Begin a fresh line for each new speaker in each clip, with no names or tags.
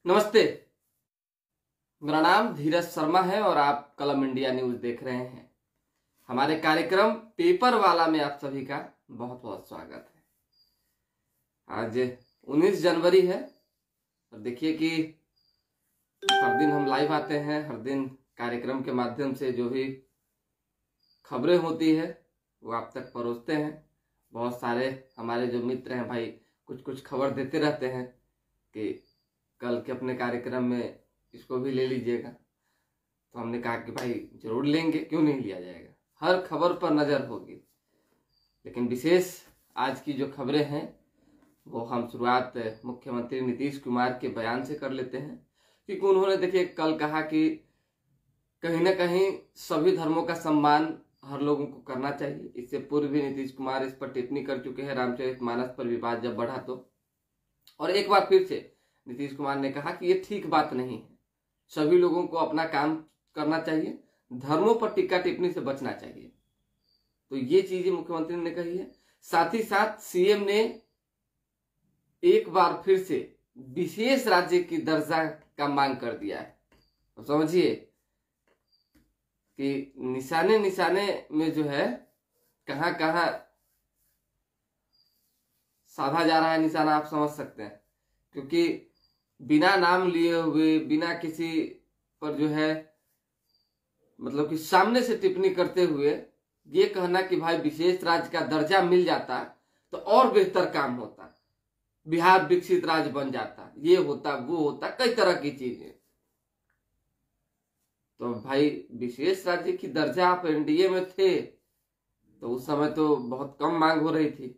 नमस्ते। मेरा नाम धीरज शर्मा है और आप कलम इंडिया न्यूज देख रहे हैं। हमारे कार्यक्रम पेपर वाला में आप सभी का बहुत बहुत स्वागत है। आज 19 जनवरी है और देखिए कि हर दिन हम लाइव आते हैं। हर दिन कार्यक्रम के माध्यम से जो भी खबरें होती है वो आप तक परोसते हैं। बहुत सारे हमारे जो मित्र हैं भाई कुछ कुछ खबर देते रहते हैं कि कल के अपने कार्यक्रम में इसको भी ले लीजिएगा। तो हमने कहा कि भाई जरूर लेंगे, क्यों नहीं लिया जाएगा। हर खबर पर नजर होगी, लेकिन विशेष आज की जो खबरें हैं वो हम शुरुआत मुख्यमंत्री नीतीश कुमार के बयान से कर लेते हैं। क्योंकि उन्होंने देखिए कल कहा कि कहीं ना कहीं सभी धर्मों का सम्मान हर लोगों को करना चाहिए। इससे पूर्व भी नीतीश कुमार इस पर टिप्पणी कर चुके हैं रामचरितमानस पर विवाद जब बढ़ा तो। और एक बार फिर से नीतीश कुमार ने कहा कि ये ठीक बात नहीं है, सभी लोगों को अपना काम करना चाहिए, धर्मों पर टिक्का टिप्पणी से बचना चाहिए। तो ये चीजें मुख्यमंत्री ने कही है। साथ ही साथ सीएम ने एक बार फिर से विशेष राज्य की दर्जा का मांग कर दिया है। तो समझिए कि निशाने निशाने में जो है कहां कहां साधा जा रहा है निशाना, आप समझ सकते हैं। क्योंकि बिना नाम लिए हुए, बिना किसी पर जो है मतलब कि सामने से टिप्पणी करते हुए ये कहना कि भाई विशेष राज्य का दर्जा मिल जाता तो और बेहतर काम होता, बिहार विकसित राज्य बन जाता, ये होता वो होता, कई तरह की चीजें। तो भाई विशेष राज्य की दर्जा आप एनडीए में थे तो उस समय तो बहुत कम मांग हो रही थी,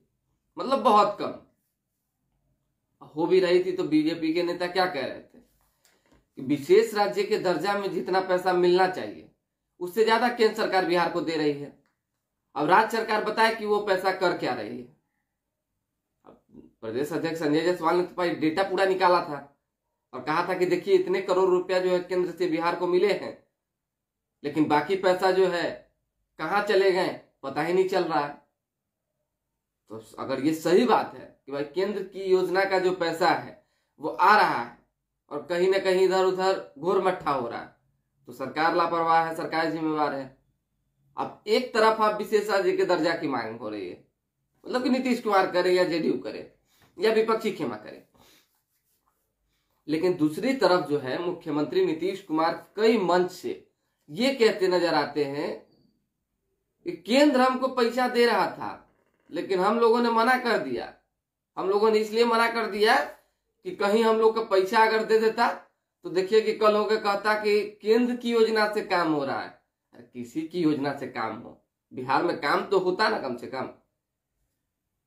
मतलब बहुत कम हो भी रही थी। तो बीजेपी के नेता क्या कह रहे थे कि विशेष राज्य के दर्जा में जितना पैसा मिलना चाहिए उससे ज्यादा केंद्र सरकार बिहार को दे रही है। अब राज्य सरकार बताए कि वो पैसा कर क्या रही है। अब प्रदेश अध्यक्ष संजय जायसवाल ने तो भाई डेटा पूरा निकाला था और कहा था कि देखिए इतने करोड़ रुपया जो है केंद्र से बिहार को मिले हैं, लेकिन बाकी पैसा जो है कहां चले गए पता ही नहीं चल रहा है। तो अगर ये सही बात है कि भाई केंद्र की योजना का जो पैसा है वो आ रहा है और कहीं ना कहीं इधर उधर घोर मट्ठा हो रहा है, तो सरकार लापरवाह है, सरकार जिम्मेवार है। अब एक तरफ आप विशेष राज्य के दर्जा की मांग हो रही है, मतलब कि नीतीश कुमार करे या जेडीयू करे या विपक्षी खेमा करे, लेकिन दूसरी तरफ जो है मुख्यमंत्री नीतीश कुमार कई मंच से ये कहते नजर आते हैं कि केंद्र हमको पैसा दे रहा था लेकिन हम लोगों ने मना कर दिया। हम लोगों ने इसलिए मना कर दिया कि कहीं हम लोग का पैसा अगर दे देता तो देखिए कि कल होकर कहता कि केंद्र की योजना से काम हो रहा है। किसी की योजना से काम हो, बिहार में काम तो होता ना। कम से कम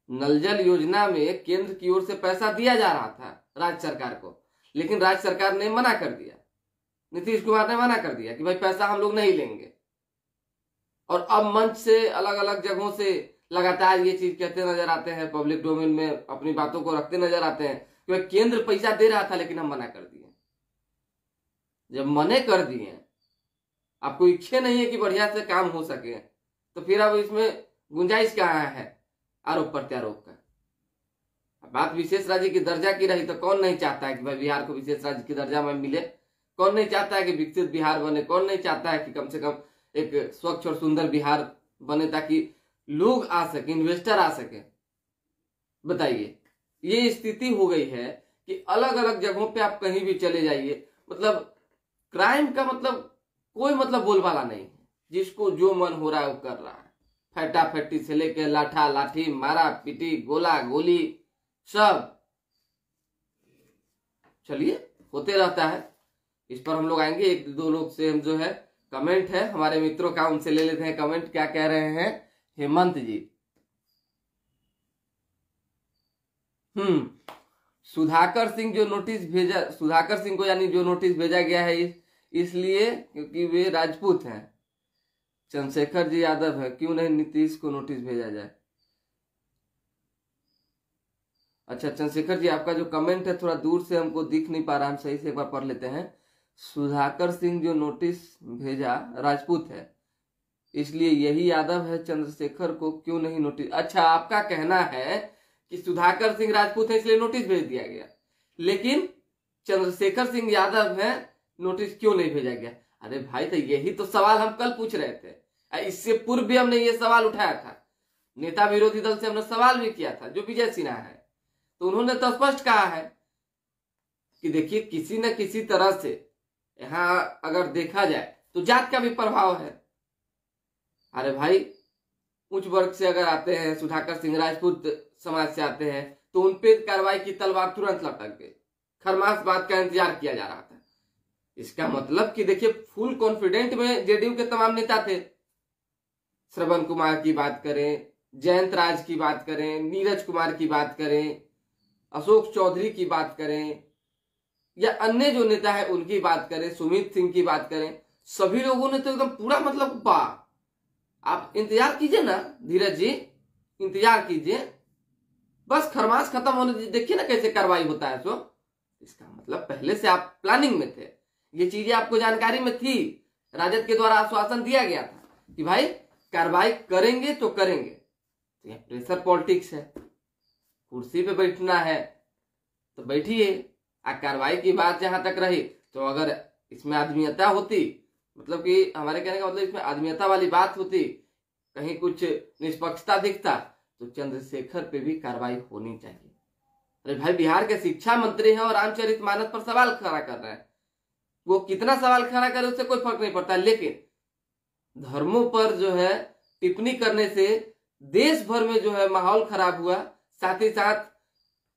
नल जल योजना में केंद्र की ओर से पैसा दिया जा रहा था राज्य सरकार को, लेकिन राज्य सरकार ने मना कर दिया, नीतीश कुमार ने मना कर दिया कि भाई पैसा हम लोग नहीं लेंगे। और अब मंच से अलग अलग जगहों से लगातार ये चीज कहते नजर आते हैं, पब्लिक डोमेन में अपनी बातों को रखते नजर आते हैं कि भाई केंद्र पैसा दे रहा था लेकिन हम मना कर दिए। जब मने कर दिए, आपको इच्छा नहीं है कि बढ़िया से काम हो सके, तो फिर अब इसमें गुंजाइश कहाँ है आरोप प्रत्यारोप का। बात विशेष राज्य की दर्जा की रही तो कौन नहीं चाहता है कि भाई बिहार को विशेष राज्य की दर्जा में मिले। कौन नहीं चाहता है कि विकसित बिहार बने। कौन नहीं चाहता है कि कम से कम एक स्वच्छ और सुंदर बिहार बने ताकि लोग आ सके, इन्वेस्टर आ सके। बताइए, ये स्थिति हो गई है कि अलग अलग जगहों पे आप कहीं भी चले जाइए, मतलब क्राइम का मतलब कोई मतलब बोलबाला नहीं है। जिसको जो मन हो रहा है वो कर रहा है। फटाफटी से लेके लाठा लाठी, मारा पीटी, गोला गोली सब चलिए होते रहता है। इस पर हम लोग आएंगे। एक दो लोग से हम जो है कमेंट है हमारे मित्रों का, उनसे ले लेते हैं कमेंट। क्या कह रहे हैं हेमंत जी? सुधाकर सिंह जो नोटिस भेजा, सुधाकर सिंह को यानी जो नोटिस भेजा गया है इसलिए क्योंकि वे राजपूत हैं। चंद्रशेखर जी यादव है, क्यों नहीं नीतीश को नोटिस भेजा जाए? अच्छा चंद्रशेखर जी, आपका जो कमेंट है थोड़ा दूर से हमको दिख नहीं पा रहा, हम सही से एक बार पढ़ लेते हैं। सुधाकर सिंह जो नोटिस भेजा राजपूत है इसलिए यही यादव है, चंद्रशेखर को क्यों नहीं नोटिस। अच्छा, आपका कहना है कि सुधाकर सिंह राजपूत है इसलिए नोटिस भेज दिया गया, लेकिन चंद्रशेखर सिंह यादव हैं, नोटिस क्यों नहीं भेजा गया? अरे भाई, तो यही तो सवाल हम कल पूछ रहे थे। इससे पूर्व भी हमने ये सवाल उठाया था, नेता विरोधी दल से हमने सवाल भी किया था, जो विजय सिन्हा है, तो उन्होंने तो स्पष्ट कहा है कि देखिए, किसी न किसी तरह से यहां अगर देखा जाए तो जात का भी प्रभाव है। अरे भाई, उच्च वर्ग से अगर आते हैं, सुधाकर सिंह राजपूत समाज से आते हैं, तो उनपे कार्रवाई की तलवार तुरंत लटक गई। खरमास बात का इंतजार किया जा रहा था। इसका मतलब कि देखिए, फुल कॉन्फिडेंट में जेडीयू के तमाम नेता थे। श्रवण कुमार की बात करें, जयंत राज की बात करें, नीरज कुमार की बात करें, अशोक चौधरी की बात करें, या अन्य जो नेता है उनकी बात करें, सुमित सिंह की बात करें, सभी लोगों ने तो एकदम पूरा मतलब आप इंतजार कीजिए ना धीरज जी, इंतजार कीजिए, बस खरमास खत्म होने दीजिए, देखिए ना कैसे कार्रवाई होता है। तो इसका मतलब पहले से आप प्लानिंग में थे, ये चीजें आपको जानकारी में थी, राजद के द्वारा आश्वासन दिया गया था कि भाई कार्रवाई करेंगे तो करेंगे। तो यह प्रेशर पॉलिटिक्स है, कुर्सी पे बैठना है तो बैठिए। कार्रवाई की बात जहां तक रही, तो अगर इसमें आदमीयता होती, मतलब कि हमारे कहने का मतलब इसमें आदमीयता वाली बात होती, कहीं कुछ निष्पक्षता दिखता, तो चंद्रशेखर पे भी कार्रवाई होनी चाहिए। अरे भाई, बिहार के शिक्षा मंत्री हैं और रामचरितमानस पर सवाल खड़ा कर रहे हैं। वो कितना सवाल खड़ा करे उससे कोई फर्क नहीं पड़ता, लेकिन धर्मों पर जो है टिप्पणी करने से देश भर में जो है माहौल खराब हुआ। साथ ही साथ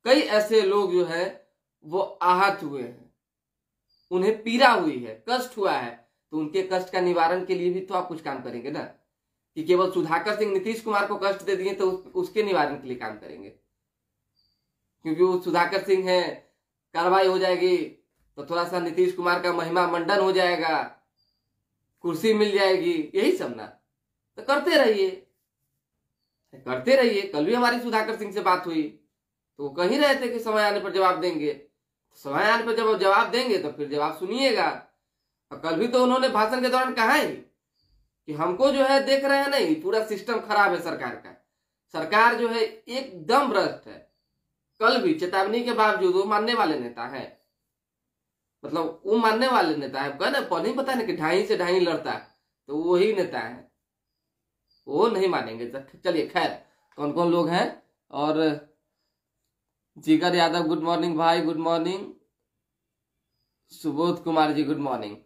कई ऐसे लोग जो है वो आहत हुए हैं, उन्हें पीड़ा हुई है, कष्ट हुआ है। तो उनके कष्ट का निवारण के लिए भी तो आप कुछ काम करेंगे ना, कि केवल सुधाकर सिंह नीतीश कुमार को कष्ट दे दिए तो उसके निवारण के लिए काम करेंगे, क्योंकि वो सुधाकर सिंह है, कार्रवाई हो जाएगी तो थोड़ा सा नीतीश कुमार का महिमा मंडन हो जाएगा, कुर्सी मिल जाएगी, यही सब ना। तो करते रहिए, करते रहिए। कल भी हमारी सुधाकर सिंह से बात हुई तो वो कह ही रहे थे कि समय आने पर जवाब देंगे। समय आने पर जब जवाब देंगे तो फिर जवाब सुनिएगा। और कल भी तो उन्होंने भाषण के दौरान कहा ही कि हमको जो है देख रहे हैं नहीं, पूरा सिस्टम खराब है सरकार का, सरकार जो है एकदम भ्रष्ट है। कल भी चेतावनी के बावजूद वो मानने वाले नेता है, मतलब वो मानने वाले नेता है, कहना नहीं पता नहीं कि ढाई से ढाई लड़ता, तो वही नेता है, वो नहीं मानेंगे। चलिए खैर, कौन कौन लोग हैं। और जिगर यादव गुड मॉर्निंग भाई, good morning. Subodh Kumar ji good morning.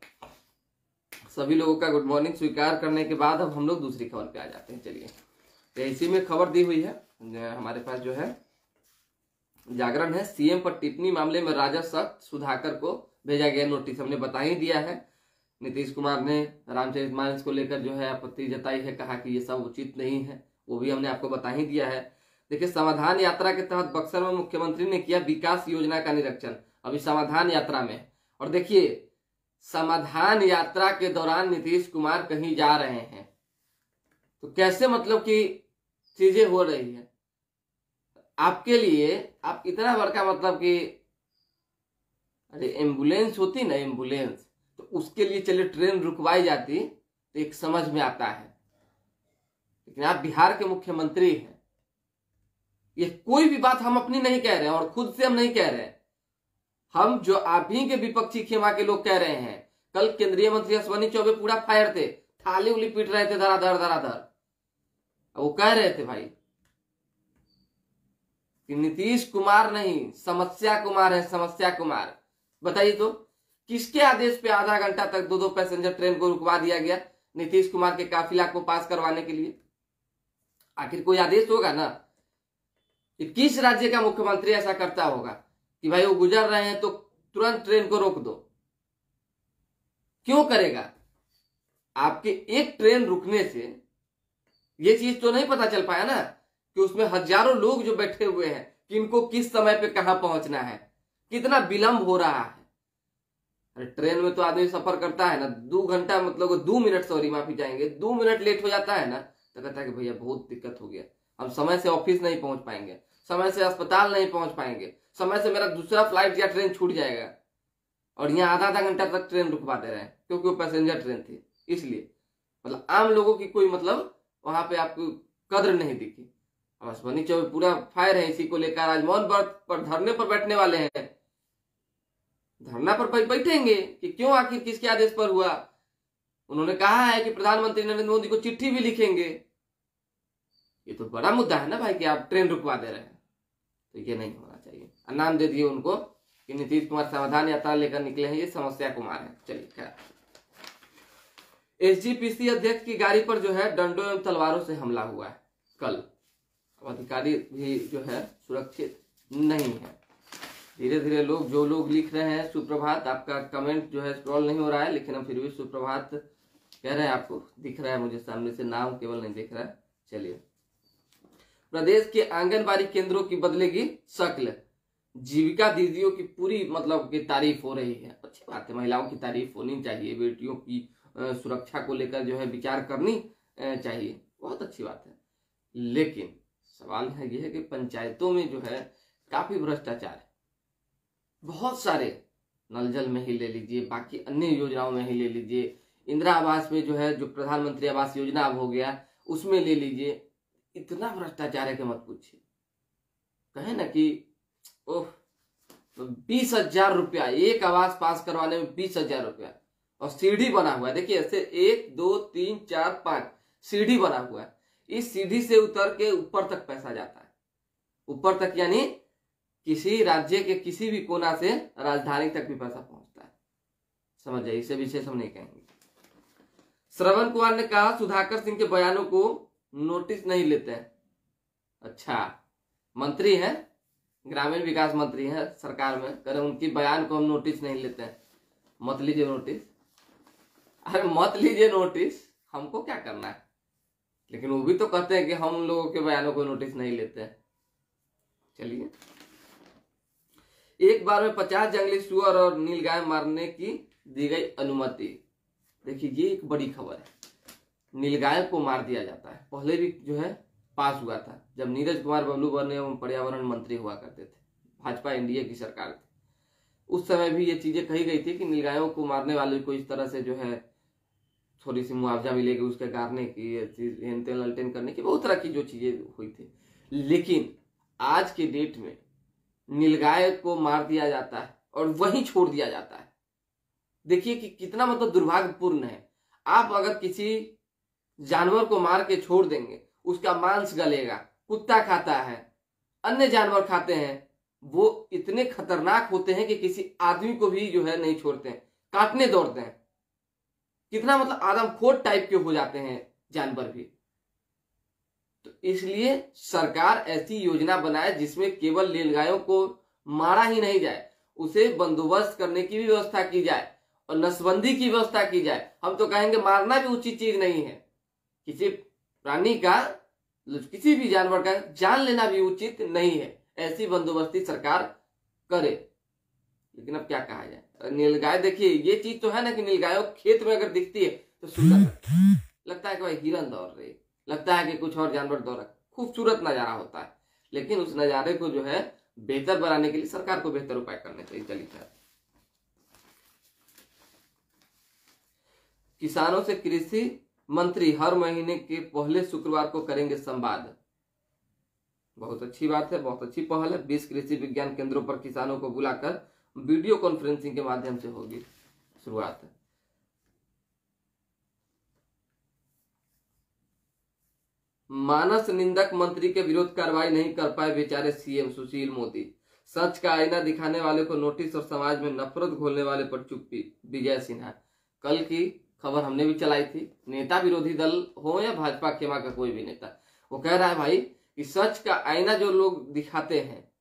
सभी लोगों का गुड मॉर्निंग स्वीकार करने के बाद अब हम लोग दूसरी खबर पे आ जाते हैं। चलिए, तो इसी में खबर दी हुई है हमारे पास जो है, जागरण है, सीएम पर टिप्पणी मामले में राजद सख्त, सुधाकर को भेजा गया नोटिस। हमने बता ही दिया है, नीतीश कुमार ने रामचरितमानस को लेकर जो है आपत्ति जताई है, कहा कि ये सब उचित नहीं है, वो भी हमने आपको बता ही दिया है। देखिए, समाधान यात्रा के तहत बक्सर में मुख्यमंत्री ने किया विकास योजना का निरीक्षण। अभी समाधान यात्रा में, और देखिए समाधान यात्रा के दौरान नीतीश कुमार कहीं जा रहे हैं तो कैसे मतलब कि चीजें हो रही है आपके लिए। आप इतना बड़का मतलब कि, अरे एम्बुलेंस होती ना, एम्बुलेंस, तो उसके लिए चलिए ट्रेन रुकवाई जाती तो एक समझ में आता है, लेकिन आप बिहार के मुख्यमंत्री हैं। ये कोई भी बात हम अपनी नहीं कह रहे हैं और खुद से हम नहीं कह रहे हैं, हम जो आप ही के विपक्षी खेमा के लोग कह रहे हैं। कल केंद्रीय मंत्री अश्विनी चौबे पूरा फायर थे, थाली उली पीट रहे थे धराधर धराधर। वो कह रहे थे भाई कि नीतीश कुमार नहीं, समस्या कुमार है, समस्या कुमार। बताइए तो, किसके आदेश पे आधा घंटा तक दो पैसेंजर ट्रेन को रुकवा दिया गया नीतीश कुमार के काफिला को पास करवाने के लिए? आखिर कोई आदेश होगा ना। किस राज्य का मुख्यमंत्री ऐसा करता होगा कि भाई वो गुजर रहे हैं तो तुरंत ट्रेन को रोक दो? क्यों करेगा? आपके एक ट्रेन रुकने से ये चीज तो नहीं पता चल पाया ना कि उसमें हजारों लोग जो बैठे हुए हैं, किनको किस समय पे कहां पहुंचना है, कितना विलंब हो रहा है। अरे ट्रेन में तो आदमी सफर करता है ना 2 घंटा, मतलब 2 मिनट, सॉरी माफी चाहेंगे, 2 मिनट लेट हो जाता है ना तो कहता है कि भैया बहुत दिक्कत हो गया, हम समय से ऑफिस नहीं पहुंच पाएंगे, समय से अस्पताल नहीं पहुंच पाएंगे, समय से मेरा दूसरा फ्लाइट या ट्रेन छूट जाएगा। और यहाँ आधा घंटा तक ट्रेन रुकवा दे रहे हैं क्योंकि वो पैसेंजर ट्रेन थी। इसलिए मतलब आम लोगों की कोई मतलब वहां पे आपको कद्र नहीं दिखी। और अश्विनी चौबे पूरा फायर है इसी को लेकर, आज मौन व्रत पर धरने पर बैठने वाले हैं। धरना पर बैठेंगे कि क्यों, आखिर किसके आदेश पर हुआ। उन्होंने कहा है कि प्रधानमंत्री नरेंद्र मोदी को चिट्ठी भी लिखेंगे। ये तो बड़ा मुद्दा है ना भाई कि आप ट्रेन रुकवा दे रहे हैं, तो ये नहीं होना चाहिए। नाम दे दिए उनको कि नीतीश कुमार समाधान यात्रा लेकर निकले हैं, ये समस्या कुमार है। चलिए खैर, एसजीपीसी अध्यक्ष की गाड़ी पर जो है डंडों एवं तलवारों से हमला हुआ है कल। अब अधिकारी भी जो है सुरक्षित नहीं है। धीरे धीरे जो लोग लिख रहे हैं सुप्रभात, आपका कमेंट जो है स्क्रॉल नहीं हो रहा है, लेकिन हम फिर भी सुप्रभात कह रहे हैं। आपको दिख रहा है मुझे सामने से, नाम केवल नहीं दिख रहा है। चलिए, प्रदेश के आंगनबाड़ी केंद्रों की बदलेगी शक्ल, जीविका दीदियों की पूरी मतलब की तारीफ हो रही है। अच्छी बात है, महिलाओं की तारीफ होनी चाहिए, बेटियों की सुरक्षा को लेकर जो है विचार करनी चाहिए, बहुत अच्छी बात है। लेकिन सवाल है यह है कि पंचायतों में जो है काफी भ्रष्टाचार है। बहुत सारे, नल जल में ही ले लीजिए, बाकी अन्य योजनाओं में ही ले लीजिए, इंदिरा आवास में जो है, जो प्रधानमंत्री आवास योजना अब हो गया उसमें ले लीजिए, इतना भ्रष्टाचार है कि मत पूछिए। कहे ना कि ओह, 20,000 रुपया एक आवास पास करवाने में, 20,000 रुपया, और सीढ़ी बना हुआ है। देखिए ऐसे 1 2 3 4 5 सीढ़ी बना हुआ है। इस सीढ़ी से उतर के ऊपर तक पैसा जाता है, ऊपर तक यानी किसी राज्य के किसी भी कोना से राजधानी तक भी पैसा पहुंचता है। समझ जाइए, इसे विशेष हम नहीं कहेंगे। श्रवण कुमार ने कहा सुधाकर सिंह के बयानों को नोटिस नहीं लेते हैं। अच्छा, मंत्री हैं, ग्रामीण विकास मंत्री हैं सरकार में, कह रहे उनकी बयान को हम नोटिस नहीं लेते हैं। मत लीजिए नोटिस, अरे मत लीजिए नोटिस, हमको क्या करना है। लेकिन वो भी तो कहते हैं कि हम लोगों के बयानों को नोटिस नहीं लेते हैं। चलिए, एक बार में 50 जंगली सुअर और नीलगाय मारने की दी गई अनुमति। देखिए ये एक बड़ी खबर है, नीलगाय को मार दिया जाता है। पहले भी जो है पास हुआ था, जब नीरज कुमार बबलू वन एवं पर्यावरण मंत्री हुआ करते थे, भाजपा एनडीए की सरकार थी, उस समय भी ये चीजें कही गई थी कि नीलगायों को मारने वाले को इस तरह से जो है थोड़ी सी मुआवजा मिलेगी, उसके गारने की, हेन तेन ललटेन करने की, बहुत तरह की जो चीजें हुई थी। लेकिन आज के डेट में नीलगाय को मार दिया जाता है और वहीं छोड़ दिया जाता है। देखिए कि कितना मतलब दुर्भाग्यपूर्ण है। आप अगर किसी जानवर को मार के छोड़ देंगे, उसका मांस गलेगा, कुत्ता खाता है, अन्य जानवर खाते हैं, वो इतने खतरनाक होते हैं कि किसी आदमी को भी जो है नहीं छोड़ते हैं, काटने दौड़ते हैं। कितना मतलब आदमखोर टाइप के हो जाते हैं जानवर भी। तो इसलिए सरकार ऐसी योजना बनाए जिसमें केवल नीलगायों को मारा ही नहीं जाए, उसे बंदोबस्त करने की भी व्यवस्था की जाए और नसबंदी की व्यवस्था की जाए। हम तो कहेंगे मारना भी उचित चीज नहीं है, किसी प्राणी का, किसी भी जानवर का जान लेना भी उचित नहीं है। ऐसी बंदोबस्ती सरकार करे। लेकिन अब क्या कहा जाए, नीलगाय देखिए ये चीज तो है ना कि नीलगायों खेत में अगर दिखती है तो सुंदर लगता है कि भाई हिरन दौड़ रही, लगता है कि कुछ और जानवर दौड़ रहा, खूबसूरत नजारा होता है। लेकिन उस नजारे को जो है बेहतर बनाने के लिए सरकार को बेहतर उपाय करने चाहिए। चलिए सर, किसानों से कृषि मंत्री हर महीने के पहले शुक्रवार को करेंगे संवाद। बहुत अच्छी बात है, बहुत अच्छी पहल है। 20 कृषि विज्ञान केंद्रों पर किसानों को बुलाकर वीडियो कॉन्फ्रेंसिंग के माध्यम से होगी शुरुआत। मानस निंदक मंत्री के विरुद्ध कार्रवाई नहीं कर पाए बेचारे सीएम सुशील मोदी। सच का आईना दिखाने वाले को नोटिस और समाज में नफरत घोलने वाले पर चुप्पी, विजय सिन्हा। कल की खबर हमने भी चलाई थी, नेता विरोधी दल हो या भाजपा खेमा का कोई भी नेता, वो कह रहा है भाई कि सच का आईना जो लोग दिखाते हैं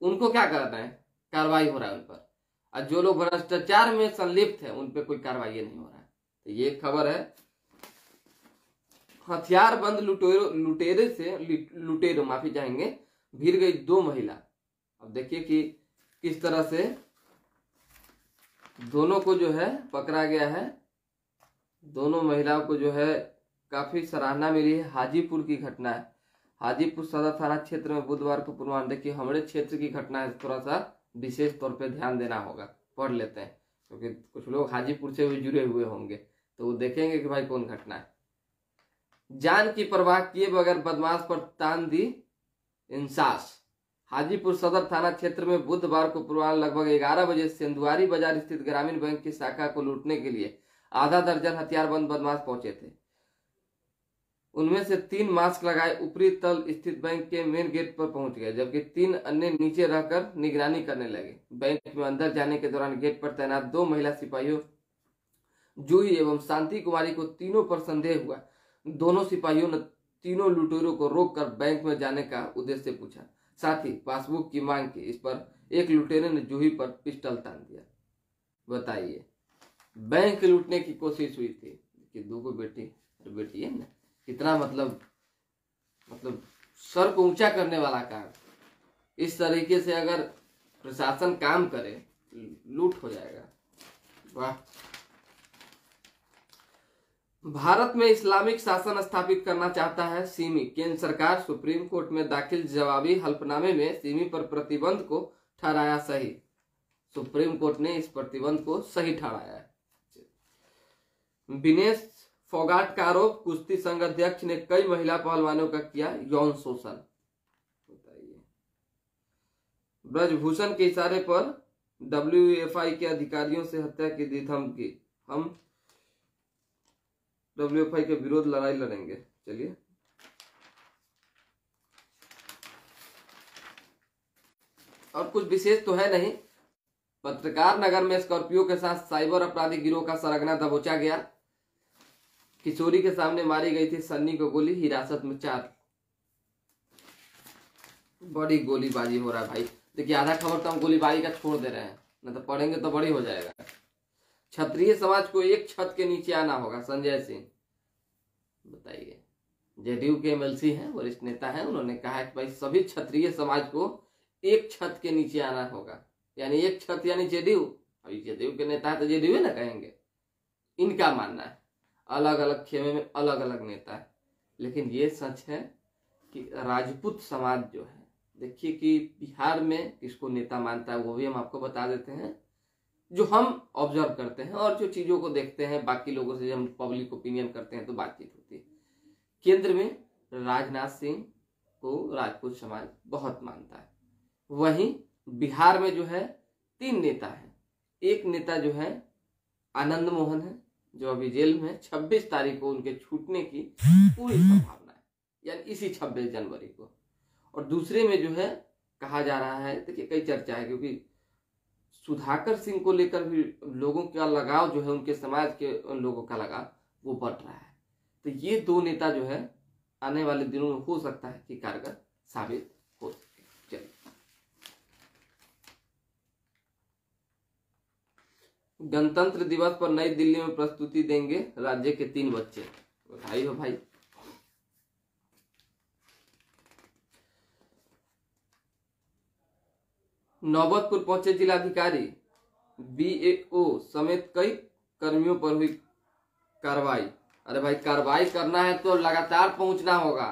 उनको क्या करना है, कार्रवाई हो रहा है उन पर, और जो लोग भ्रष्टाचार में संलिप्त है उन पर कोई कार्रवाई नहीं हो रहा है। तो ये खबर है। हथियार बंद लुटेरों माफी चाहेंगे, भिड़ गई 2 महिला। अब देखिए कि किस तरह से दोनों को जो है पकड़ा गया है। दोनों महिलाओं को जो है काफी सराहना मिली है। हाजीपुर की घटना है, हाजीपुर सदर थाना क्षेत्र में बुधवार को पूर्वाह्न। देखिए हमारे क्षेत्र की घटना है, थोड़ा सा विशेष तौर पे ध्यान देना होगा, पढ़ लेते हैं क्योंकि कुछ लोग हाजीपुर से भी जुड़े हुए होंगे तो वो देखेंगे कि भाई कौन घटना है। जान की परवाह किए बगैर बदमाश पर तान दी इंसास। हाजीपुर सदर थाना क्षेत्र में बुधवार को पूर्वाह्न लगभग 11 बजे सेंधुआरी बाजार स्थित ग्रामीण बैंक की शाखा को लूटने के लिए आधा दर्जन हथियारबंद बदमाश पहुंचे थे। उनमें से 3 मास्क लगाए ऊपरी तल स्थित बैंक के मेन गेट पर पहुंच गए, जबकि 3 अन्य नीचे रहकर निगरानी करने लगे। बैंक में अंदर जाने के दौरान गेट पर तैनात 2 महिला सिपाहियों जूही एवं शांति कुमारी को तीनों पर संदेह हुआ। दोनों सिपाहियों ने तीनों लुटेरों को रोककर बैंक में जाने का उद्देश्य पूछा, साथ ही पासबुक की मांग की। इस पर एक लुटेरे ने जूही पर पिस्टल तान दिया। बताइए, बैंक लूटने की कोशिश हुई थी कि 2 बेटी है ना, कितना मतलब सर को ऊंचा करने वाला काम। इस तरीके से अगर प्रशासन काम करे लूट हो जाएगा। वाह। भारत में इस्लामिक शासन स्थापित करना चाहता है सिमी। केंद्र सरकार सुप्रीम कोर्ट में दाखिल जवाबी हल्फनामे में सिमी पर प्रतिबंध को ठहराया सही। सुप्रीम कोर्ट ने इस प्रतिबंध को सही ठहराया है। विनेश फोगाट का आरोप, कुश्ती संघ अध्यक्ष ने कई महिला पहलवानों का किया यौन शोषण। बताइए, ब्रजभूषण के इशारे पर WFI के अधिकारियों से हत्या की दी धमकी। हम WFI के विरोध लड़ाई लड़ेंगे। चलिए, और कुछ विशेष तो है नहीं। पत्रकार नगर में स्कॉर्पियो के साथ साइबर अपराधी गिरोह का सरगना दबोचा गया। किशोरी के सामने मारी गई थी सन्नी को गोली, हिरासत में 4। बड़ी गोलीबाजी हो रहा है भाई। देखिए, आधा खबर तो हम गोलीबारी का छोड़ दे रहे हैं, नहीं तो पढ़ेंगे तो बड़ी हो जाएगा। क्षत्रिय समाज को एक छत के नीचे आना होगा, संजय सिंह। बताइए, जेडीयू के MLC हैं, वरिष्ठ नेता हैं, उन्होंने कहा है कि भाई सभी क्षत्रिय समाज को एक छत के नीचे आना होगा। यानी एक छत यानी जेडीयू। अभी जेडीयू के नेता है तो जेडीयू ना कहेंगे। इनका मानना है, अलग अलग खेमे में अलग अलग नेता है। लेकिन ये सच है कि राजपूत समाज जो है, देखिए कि बिहार में किसको नेता मानता है वो भी हम आपको बता देते हैं, जो हम ऑब्जर्व करते हैं और जो चीजों को देखते हैं। बाकी लोगों से जब हम पब्लिक ओपिनियन करते हैं तो बातचीत होती है। केंद्र में राजनाथ सिंह को राजपूत समाज बहुत मानता है। वहीं बिहार में जो है 3 नेता हैं। एक नेता जो है आनंद मोहन है, जो अभी जेल में 26 तारीख को उनके छूटने की पूरी संभावना है, यानी इसी 26 जनवरी को। और दूसरे में जो है कहा जा रहा है, देखिए कई चर्चा है, क्योंकि सुधाकर सिंह को लेकर भी लोगों का लगाव जो है, उनके समाज के लोगों का लगाव वो बढ़ रहा है। तो ये 2 नेता जो है आने वाले दिनों में हो सकता है कि कारगर साबित हो सके। चलिए, गणतंत्र दिवस पर नई दिल्ली में प्रस्तुति देंगे राज्य के 3 बच्चे। बधाई हो भाई। नौबतपुर पहुंचे जिलाधिकारी, BAO समेत कई कर्मियों पर हुई कार्रवाई। अरे भाई, कार्रवाई करना है तो लगातार पहुंचना होगा।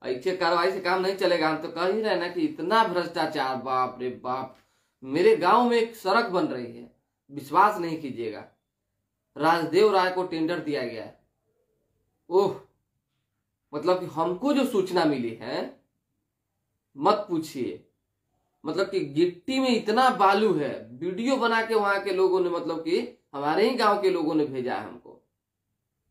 ऐसे कार्रवाई से काम नहीं चलेगा। हम तो कह ही रहे ना कि इतना भ्रष्टाचार, बाप रे बाप। मेरे गांव में एक सड़क बन रही है, विश्वास नहीं कीजिएगा, राजदेव राय को टेंडर दिया गया है। ओह, मतलब कि हमको जो सूचना मिली है मत पूछिए। मतलब कि गिट्टी में इतना बालू है, वीडियो बना के वहां के लोगों ने, मतलब कि हमारे ही गांव के लोगों ने भेजा है हमको।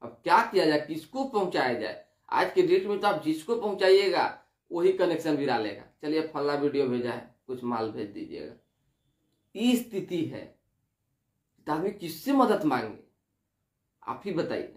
अब क्या किया जाए, किसको पहुंचाया जाए? आज के डेट में तो आप जिसको पहुंचाइएगा वही कनेक्शन गिरा लेगा। चलिए, फला वीडियो भेजा है, कुछ माल भेज दीजिएगा। ये स्थिति है, तो आदमी किससे मदद मांगे? आप ही बताइए।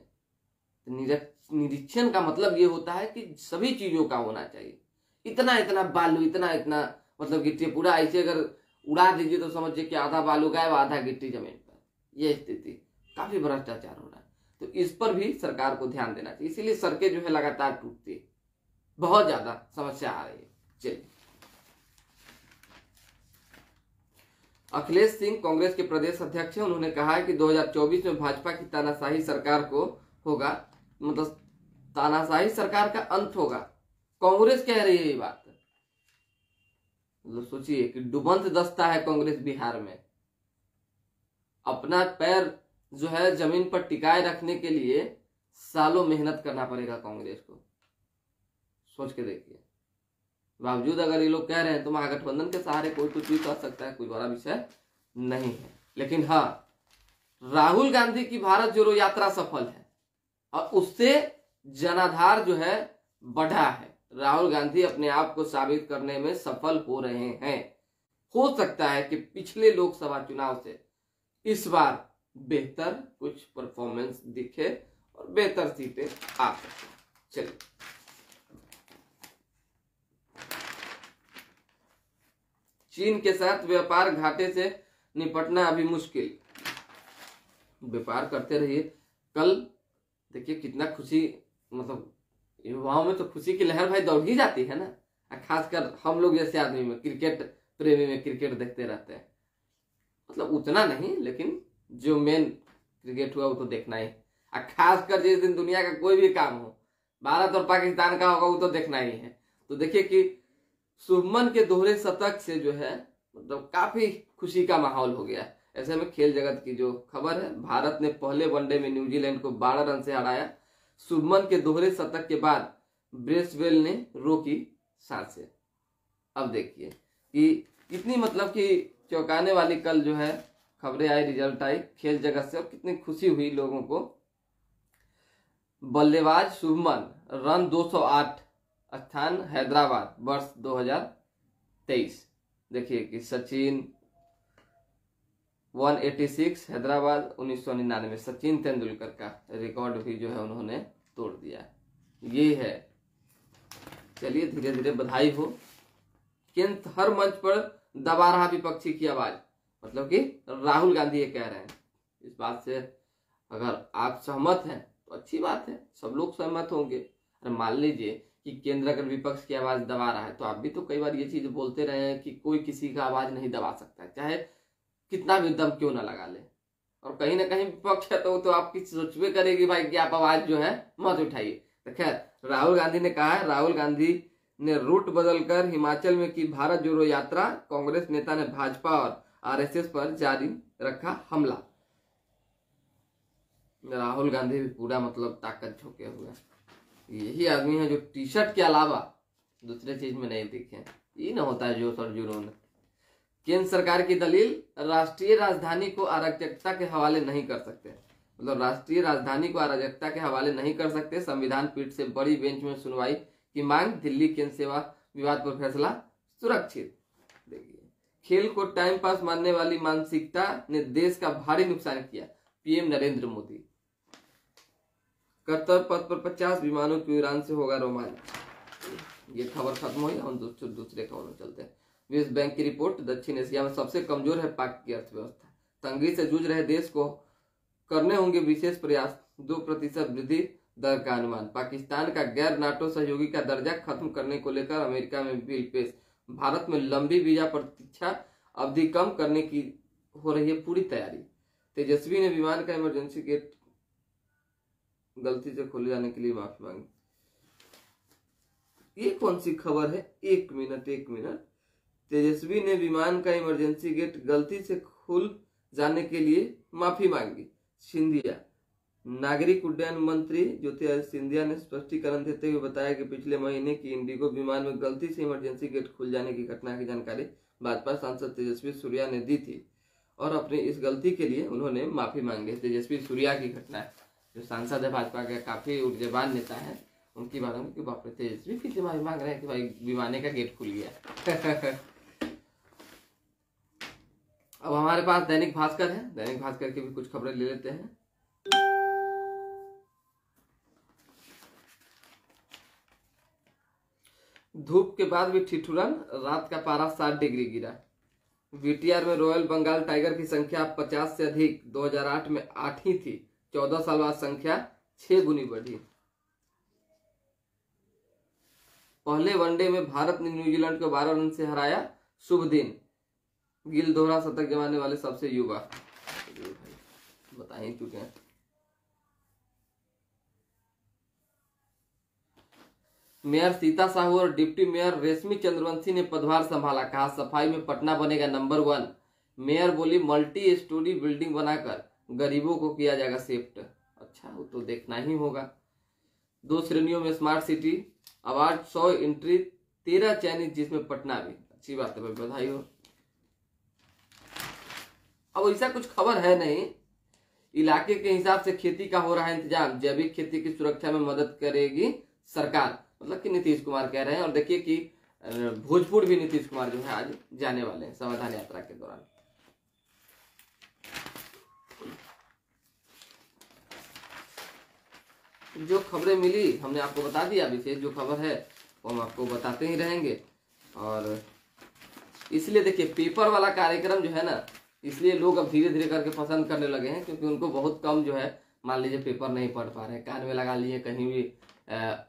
निरीक्षण का मतलब ये होता है कि सभी चीजों का होना चाहिए। इतना इतना बालू, इतना इतना मतलब गिट्टी पूरा ऐसे अगर उड़ा दीजिए तो समझिए कि आधा बालू गायब, आधा गिट्टी जमीन पर। यह स्थिति, काफी भ्रष्टाचार हो रहा है। तो इस पर भी सरकार को ध्यान देना चाहिए। इसीलिए सड़कें जो है लगातार टूटती है, बहुत ज्यादा समस्या आ रही है। चलिए, अखिलेश सिंह कांग्रेस के प्रदेश अध्यक्ष हैं। उन्होंने कहा है कि 2024 में भाजपा की तानाशाही सरकार को होगा, मतलब तानाशाही सरकार का अंत होगा। कांग्रेस कह रही है ये बात। मतलब सोचिए कि डुबंत दस्ता है कांग्रेस बिहार में। अपना पैर जो है जमीन पर टिकाए रखने के लिए सालों मेहनत करना पड़ेगा कांग्रेस को। सोच के देखिए। बावजूद अगर ये लोग कह रहे हैं तो महागठबंधन के सहारे कोई कुछ भी कर सकता है, कोई बड़ा विषय नहीं है। लेकिन हाँ, राहुल गांधी की भारत जोड़ो यात्रा सफल है और उससे जनाधार जो है बढ़ा है। राहुल गांधी अपने आप को साबित करने में सफल हो रहे हैं। हो सकता है कि पिछले लोकसभा चुनाव से इस बार बेहतर कुछ परफॉर्मेंस दिखे और बेहतर सीटें आ सके। चलिए, चीन के साथ व्यापार घाटे से निपटना अभी मुश्किल। व्यापार करते रहिए। कल देखिए कितना खुशी, मतलब युवाओं में तो खुशी की लहर भाई दौड़ ही जाती है ना, खासकर हम लोग जैसे आदमी में, क्रिकेट प्रेमी में, क्रिकेट देखते रहते हैं। मतलब उतना नहीं, लेकिन जो मेन क्रिकेट हुआ वो तो देखना ही, खासकर जिस दिन दुनिया का कोई भी काम हो, भारत और पाकिस्तान का होगा, वो तो देखना ही है। तो देखिए कि शुभमन के दोहरे शतक से जो है मतलब काफी खुशी का माहौल हो गया। ऐसे में खेल जगत की जो खबर है, भारत ने पहले वनडे में न्यूजीलैंड को 12 रन से हराया। शुभमन के दोहरे शतक के बाद ब्रेसवेल ने रोकी सांसें। अब देखिए कि कितनी मतलब कि चौंकाने वाली कल जो है खबरें आई, रिजल्ट आई खेल जगत से, और कितनी खुशी हुई लोगों को। बल्लेबाज शुभमन रन 208, स्थान हैदराबाद, वर्ष 2023। देखिए कि सचिन 186, हैदराबाद 1999, सचिन तेंदुलकर का रिकॉर्ड भी जो है उन्होंने तोड़ दिया। ये है। चलिए धीरे धीरे बधाई हो। केंद्र हर मंच पर दबा रहा विपक्षी की आवाज, मतलब कि राहुल गांधी ये कह रहे हैं। इस बात से अगर आप सहमत हैं तो अच्छी बात है, सब लोग सहमत होंगे। अरे मान लीजिए कि केंद्र अगर विपक्ष की आवाज दबा रहा है, तो आप भी तो कई बार ये चीज बोलते रहे हैं कि कोई किसी का आवाज नहीं दबा सकता, चाहे कितना भी दम क्यों ना लगा ले। और कहीं ना कहीं विपक्ष है तो आपकी सोचबे करेगी भाई कि आप आवाज जो है मत उठाइए। तो खैर, राहुल गांधी ने कहा है, राहुल गांधी ने रूट बदलकर हिमाचल में की भारत जोड़ो यात्रा। कांग्रेस नेता ने भाजपा और आरएसएस पर जारी रखा हमला। राहुल गांधी भी पूरा मतलब ताकत झोंके हुए। यही आदमी है जो टी शर्ट के अलावा दूसरे चीज में नहीं दिखे। ये ना होता है जोश और जुनून। केंद्र सरकार की दलील, राष्ट्रीय राजधानी को अराजकता के हवाले नहीं कर सकते। मतलब राष्ट्रीय राजधानी को अराजकता के हवाले नहीं कर सकते। संविधान पीठ से बड़ी बेंच में सुनवाई की मांग। दिल्ली केंद्र सेवा विवाद पर फैसला सुरक्षित। देखिए, खेल को टाइम पास मानने वाली मानसिकता ने देश का भारी नुकसान किया। पीएम नरेंद्र मोदी। कर्तव्य पथ पर 50 विमानों की उड़ान से होगा रोमांच। ये खबर खत्म हुई, हम दूसरे खबर में चलते हैं। विश्व बैंक की रिपोर्ट, दक्षिण एशिया में सबसे कमजोर है पाक की अर्थव्यवस्था। तंगी से जूझ रहे देश को करने होंगे विशेष प्रयास। 2% वृद्धि दर का अनुमान। पाकिस्तान का गैर नाटो सहयोगी का दर्जा खत्म करने को लेकर अमेरिका में बिल पेश। भारत में लंबी वीजा प्रतीक्षा अवधि कम करने की हो रही है पूरी तैयारी। तेजस्वी ने विमान का इमरजेंसी गेट गलती से खोले जाने के लिए माफी मांगी। ये कौन सी खबर है? एक मिनट। तेजस्वी ने विमान का इमरजेंसी गेट गलती से खुल जाने के लिए माफी मांगी। सिंधिया, नागरिक उड्डयन मंत्री ज्योतिरादित्य सिंधिया ने स्पष्टीकरण देते हुए बताया कि पिछले महीने की इंडिगो विमान में गलती से इमरजेंसी गेट खुल जाने की घटना की जानकारी भाजपा सांसद तेजस्वी सूर्या ने दी थी और अपनी इस गलती के लिए उन्होंने माफी मांगी। तेजस्वी सूर्या की घटना है, जो सांसद है भाजपा के, काफी ऊर्जावान नेता है, उनकी बात में कि बाप रे, तेजस्वी फिर से माफी मांग रहे हैं कि भाई विमाने का गेट खुल गया। अब हमारे पास दैनिक भास्कर है, दैनिक भास्कर की भी कुछ खबरें ले लेते हैं। धूप के बाद भी ठिठुरन, रात का पारा 7 डिग्री गिरा। वीटीआर में रॉयल बंगाल टाइगर की संख्या 50 से अधिक। 2008 में 8 ही थी। 14 साल बाद संख्या 6 गुनी बढ़ी। पहले वनडे में भारत ने न्यूजीलैंड को 12 रन से हराया। शुभ दिन। गिल दोहरा शतक जमाने वाले सबसे युवा, बता ही चुके हैं। मेयर सीता साहू और डिप्टी मेयर रेशमी चंद्रवंशी ने पदभार संभाला। कहा सफाई में पटना बनेगा नंबर 1। मेयर बोली मल्टी स्टोरी बिल्डिंग बनाकर गरीबों को किया जाएगा शिफ्ट। अच्छा, वो तो देखना ही होगा। 2 श्रेणियों में स्मार्ट सिटी अवार्ड, 100 एंट्री 13 चयनित जिसमें पटना भी। अच्छी बात है भाई, बधाई हो। अब ऐसा कुछ खबर है नहीं। इलाके के हिसाब से खेती का हो रहा है इंतजाम, जैविक खेती की सुरक्षा में मदद करेगी सरकार, मतलब कि नीतीश कुमार कह रहे हैं। और देखिए कि भोजपुर भी नीतीश कुमार जो है आज जाने वाले हैं संविधान यात्रा के दौरान। जो खबरें मिली हमने आपको बता दिया, विशेष जो खबर है वो हम आपको बताते ही रहेंगे। और इसलिए देखिए पेपर वाला कार्यक्रम जो है ना, इसलिए लोग अब धीरे धीरे करके पसंद करने लगे हैं, क्योंकि उनको बहुत कम जो है, मान लीजिए पेपर नहीं पढ़ पा रहे हैं, कान में लगा लिए, कहीं भी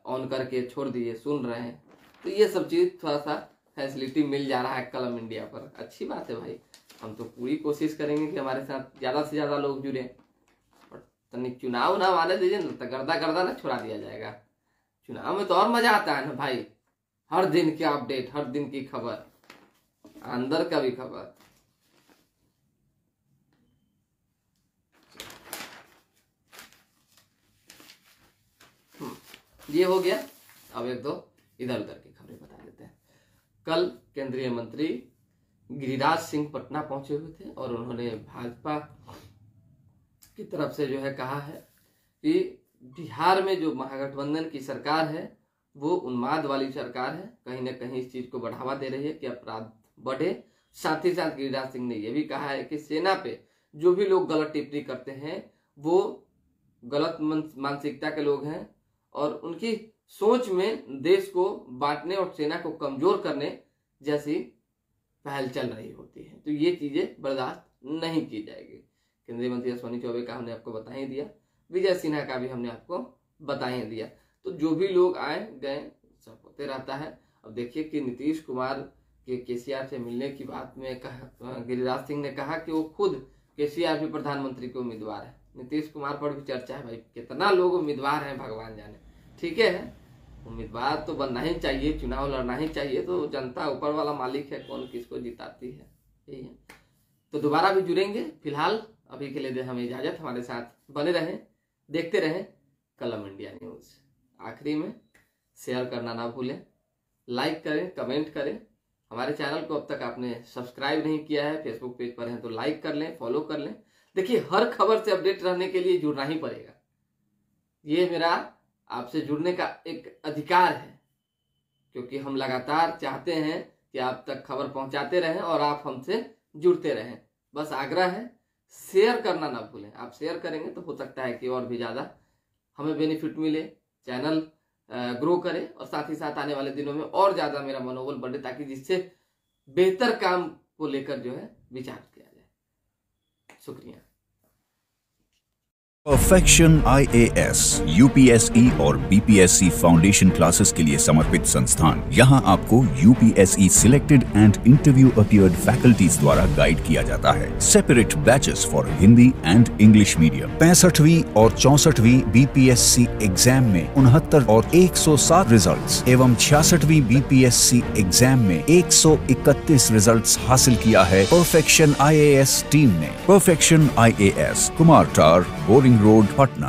ऑन करके छोड़ दिए, सुन रहे हैं। तो ये सब चीज़ थोड़ा सा फैसिलिटी मिल जा रहा है कलम इंडिया पर। अच्छी बात है भाई, हम तो पूरी कोशिश करेंगे कि हमारे साथ ज़्यादा से ज़्यादा लोग जुड़े। और तनिक चुनाव ना आने दीजिए ना, तो गर्दा ना छुड़ा दिया जाएगा। चुनाव में तो और मजा आता है ना भाई, हर दिन की अपडेट, हर दिन की खबर, अंदर का भी खबर। ये हो गया। अब एक दो इधर उधर की खबरें बता देते हैं। कल केंद्रीय मंत्री गिरिराज सिंह पटना पहुंचे हुए थे और उन्होंने भाजपा की तरफ से जो है कहा है कि बिहार में जो महागठबंधन की सरकार है वो उन्माद वाली सरकार है, कहीं ना कहीं इस चीज को बढ़ावा दे रही है कि अपराध बढ़े। साथ ही साथ गिरिराज सिंह ने यह भी कहा है कि सेना पे जो भी लोग गलत टिप्पणी करते हैं वो गलत मानसिकता के लोग हैं और उनकी सोच में देश को बांटने और सेना को कमजोर करने जैसी पहल चल रही होती है। तो ये चीजें बर्दाश्त नहीं की जाएगी। केंद्रीय मंत्री अश्विनी चौबे का हमने आपको बता ही दिया, विजय सिन्हा का भी हमने आपको बता ही दिया। तो जो भी लोग आए गए सब होते रहता है। अब देखिए कि नीतीश कुमार के केसीआर से मिलने की बात में कहा, गिरिराज सिंह ने कहा कि वो खुद केसीआर भी प्रधानमंत्री के उम्मीदवार है। नीतीश कुमार पर भी चर्चा है भाई, कितना लोग उम्मीदवार हैं भगवान जाने। ठीक है, उम्मीदवार तो बनना ही चाहिए, चुनाव लड़ना ही चाहिए, तो जनता ऊपर वाला मालिक है, कौन किसको जिताती है, यही है। तो दोबारा भी जुड़ेंगे। फिलहाल अभी के लिए दे हमें इजाजत, हमारे साथ बने रहें, देखते रहें कलम इंडिया न्यूज। आखिरी में शेयर करना ना भूलें, लाइक करें, कमेंट करें। हमारे चैनल को अब तक आपने सब्सक्राइब नहीं किया है, फेसबुक पेज पर हैं तो लाइक कर लें, फॉलो कर लें। देखिए हर खबर से अपडेट रहने के लिए जुड़ना ही पड़ेगा, ये मेरा आपसे जुड़ने का एक अधिकार है, क्योंकि हम लगातार चाहते हैं कि आप तक खबर पहुंचाते रहें और आप हमसे जुड़ते रहें। बस आग्रह है, शेयर करना ना भूलें। आप शेयर करेंगे तो हो सकता है कि और भी ज़्यादा हमें बेनिफिट मिले, चैनल ग्रो करे और साथ ही साथ आने वाले दिनों में और ज़्यादा मेरा मनोबल बढ़े, ताकि जिससे बेहतर काम को लेकर जो है विचार किया जाए। शुक्रिया।
परफेक्शन IAS, UPSE और BPSC फाउंडेशन क्लासेस के लिए समर्पित संस्थान। यहाँ आपको UPSE selected and interview appeared faculties द्वारा गाइड किया जाता है। Separate batches for Hindi and English medium. 65वीं और 64वीं BPSC एग्जाम में 69 और 107 रिजल्ट्स एवं 66वीं BPSC एग्जाम में 131 रिजल्ट्स हासिल किया है परफेक्शन IAS टीम ने। परफेक्शन IAS, कुमार टार, बोरिंग रोड, पटना।